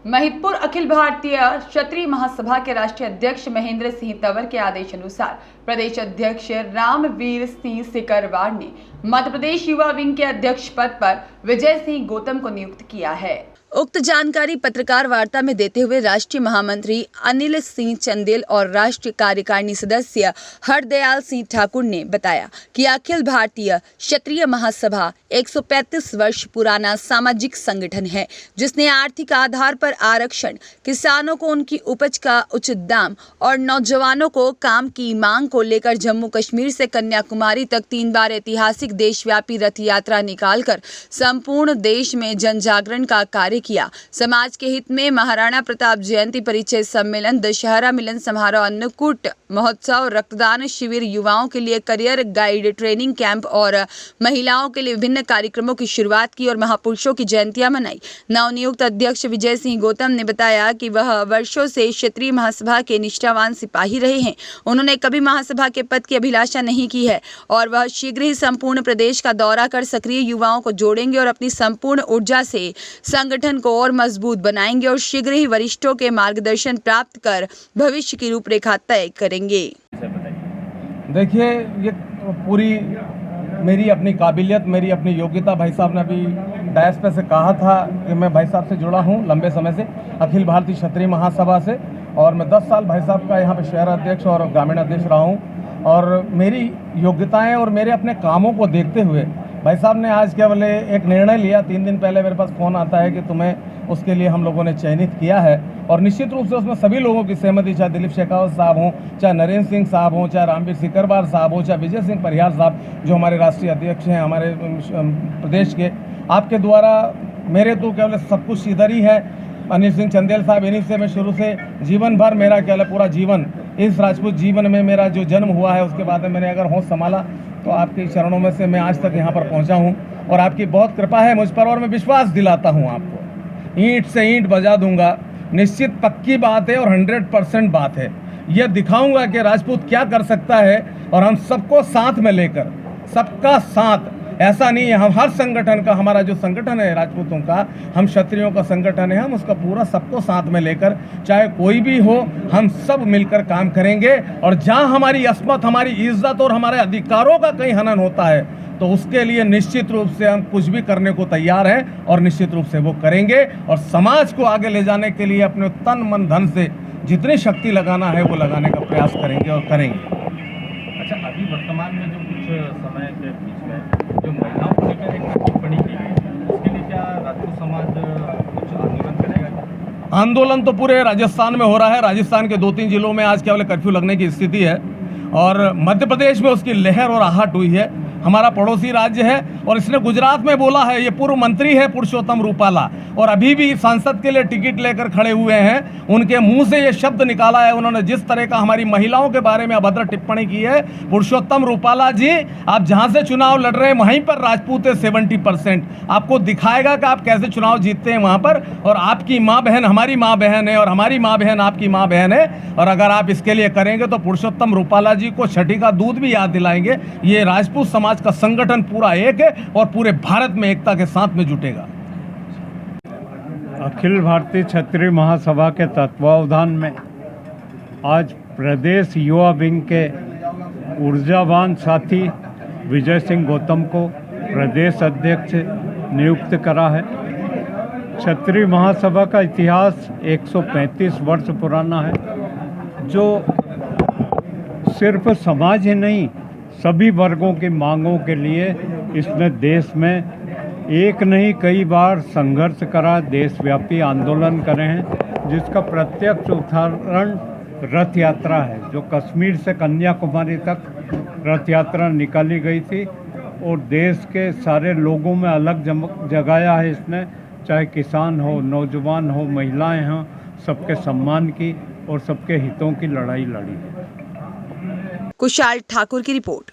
महिपुर अखिल भारतीय क्षत्रिय महासभा के राष्ट्रीय अध्यक्ष महेंद्र सिंह तंवर के आदेश अनुसार प्रदेश अध्यक्ष रामवीर सिंह सिकरवार ने मध्य प्रदेश युवा विंग के अध्यक्ष पद पर विजय सिंह गौतम को नियुक्त किया है। उक्त जानकारी पत्रकार वार्ता में देते हुए राष्ट्रीय महामंत्री अनिल सिंह चंदेल और राष्ट्रीय कार्यकारिणी सदस्य हरदयाल सिंह ठाकुर ने बताया कि अखिल भारतीय क्षत्रिय महासभा 135 वर्ष पुराना सामाजिक संगठन है, जिसने आर्थिक आधार पर आरक्षण, किसानों को उनकी उपज का उचित दाम और नौजवानों को काम की मांग को लेकर जम्मू कश्मीर से कन्याकुमारी तक 3 बार ऐतिहासिक देशव्यापी रथ यात्रा निकालकर संपूर्ण देश में जन जागरण का कार्य किया। समाज के हित में महाराणा प्रताप जयंती परिचय सम्मेलन, दशहरा मिलन समारोह, अन्नकूट महोत्सव, रक्तदान शिविर, युवाओं के लिए करियर गाइड ट्रेनिंग कैंप और महिलाओं के लिए विभिन्न कार्यक्रमों की शुरुआत की और महापुरुषों की जयंतियां मनाई। नवनियुक्त अध्यक्ष विजय सिंह गौतम ने बताया कि वह वर्षों से क्षत्रिय महासभा के निष्ठावान सिपाही रहे हैं। उन्होंने कभी महासभा के पद की अभिलाषा नहीं की है और वह शीघ्र ही संपूर्ण प्रदेश का दौरा कर सक्रिय युवाओं को जोड़ेंगे और अपनी संपूर्ण ऊर्जा से संगठन को और मजबूत बनाएंगे और शीघ्र ही वरिष्ठों के मार्गदर्शन प्राप्त कर भविष्य की रूपरेखा तय करेंगे। देखिए, ये पूरी मेरी अपनी काबिलियत, मेरी अपनी योग्यता, भाई साहब ने अभी डैश पे से कहा था कि मैं भाई साहब से जुड़ा हूँ लंबे समय से, अखिल भारतीय क्षत्रिय महासभा से, और मैं 10 साल भाई साहब का यहाँ पे शहर अध्यक्ष और ग्रामीण अध्यक्ष रहा हूँ। और मेरी योग्यताएं और मेरे अपने कामों को देखते हुए भाई साहब ने आज केवल एक निर्णय लिया। 3 दिन पहले मेरे पास फ़ोन आता है कि तुम्हें उसके लिए हम लोगों ने चयनित किया है, और निश्चित रूप से उसमें सभी लोगों की सहमति, चाहे दिलीप शेखावत साहब हों, चाहे नरेंद्र सिंह साहब हों, चाहे रामवीर सिकरवार साहब हों, चाहे विजय सिंह परिहार साहब जो हमारे राष्ट्रीय अध्यक्ष हैं हमारे प्रदेश के, आपके द्वारा मेरे तो केवल सब कुछ इधर ही है। अनिल सिंह चंदेल साहब, इन्हीं से मैं शुरू से जीवन भर, मेरा केवल पूरा जीवन इस राजपूत जीवन में मेरा जो जन्म हुआ है, उसके बाद में मैंने अगर होश संभाला तो आपके चरणों में से मैं आज तक यहाँ पर पहुँचा हूँ, और आपकी बहुत कृपा है मुझ पर, और मैं विश्वास दिलाता हूँ आपको, ईंट से ईंट बजा दूंगा। निश्चित पक्की बात है और 100% बात है। यह दिखाऊंगा कि राजपूत क्या कर सकता है, और हम सबको साथ में लेकर, सबका साथ, ऐसा नहीं है हम हर संगठन का, हमारा जो संगठन है राजपूतों का, हम क्षत्रियों का संगठन है, हम उसका पूरा सबको साथ में लेकर, चाहे कोई भी हो, हम सब मिलकर काम करेंगे। और जहां हमारी अस्मत, हमारी इज्जत और हमारे अधिकारों का कहीं हनन होता है, तो उसके लिए निश्चित रूप से हम कुछ भी करने को तैयार हैं, और निश्चित रूप से वो करेंगे, और समाज को आगे ले जाने के लिए अपने तन मन धन से जितनी शक्ति लगाना है वो लगाने का प्रयास करेंगे और करेंगे। अच्छा, अभी वर्तमान में जो कुछ समय के बीच में जो महिलाओं को लेकर एक टिप्पणी की गई, उसके लिए क्या राजपूत समाज कुछ आंदोलन करेगा? आंदोलन तो पूरे राजस्थान में हो रहा है। राजस्थान के 2-3 जिलों में आज केवल कर्फ्यू लगने की स्थिति है, और मध्य प्रदेश में उसकी लहर और आहट हुई है। हमारा पड़ोसी राज्य है, और इसने गुजरात में बोला है, ये पूर्व मंत्री है पुरुषोत्तम रूपाला, और अभी भी सांसद के लिए टिकट लेकर खड़े हुए हैं। उनके मुंह से ये शब्द निकाला है, उन्होंने जिस तरह का हमारी महिलाओं के बारे में अभद्र टिप्पणी की है। पुरुषोत्तम रूपाला जी, आप जहां से चुनाव लड़ रहे हैं वहीं पर राजपूत है 70%। आपको दिखाएगा कि आप कैसे चुनाव जीतते हैं वहां पर, और आपकी माँ बहन हमारी माँ बहन है, और हमारी माँ बहन आपकी माँ बहन है। और अगर आप इसके लिए करेंगे तो पुरुषोत्तम रूपाला जी को छठी का दूध भी याद दिलाएंगे। ये राजपूत समाज का संगठन पूरा एक है, और पूरे भारत में एकता के साथ में जुटेगा। अखिल भारतीय क्षत्रिय महासभा के तत्वावधान में आज प्रदेश युवा विंग के ऊर्जावान साथी विजय सिंह गौतम को प्रदेश अध्यक्ष नियुक्त करा है। क्षत्रिय महासभा का इतिहास 135 वर्ष पुराना है, जो सिर्फ समाज ही नहीं, सभी वर्गों की मांगों के लिए इसने देश में एक नहीं कई बार संघर्ष करा, देशव्यापी आंदोलन करे हैं, जिसका प्रत्यक्ष उदाहरण रथ यात्रा है, जो कश्मीर से कन्याकुमारी तक रथ यात्रा निकाली गई थी, और देश के सारे लोगों में अलग जगाया है इसने, चाहे किसान हो, नौजवान हो, महिलाएं हों, सबके सम्मान की और सबके हितों की लड़ाई लड़ी है। कुशाल ठाकुर की रिपोर्ट।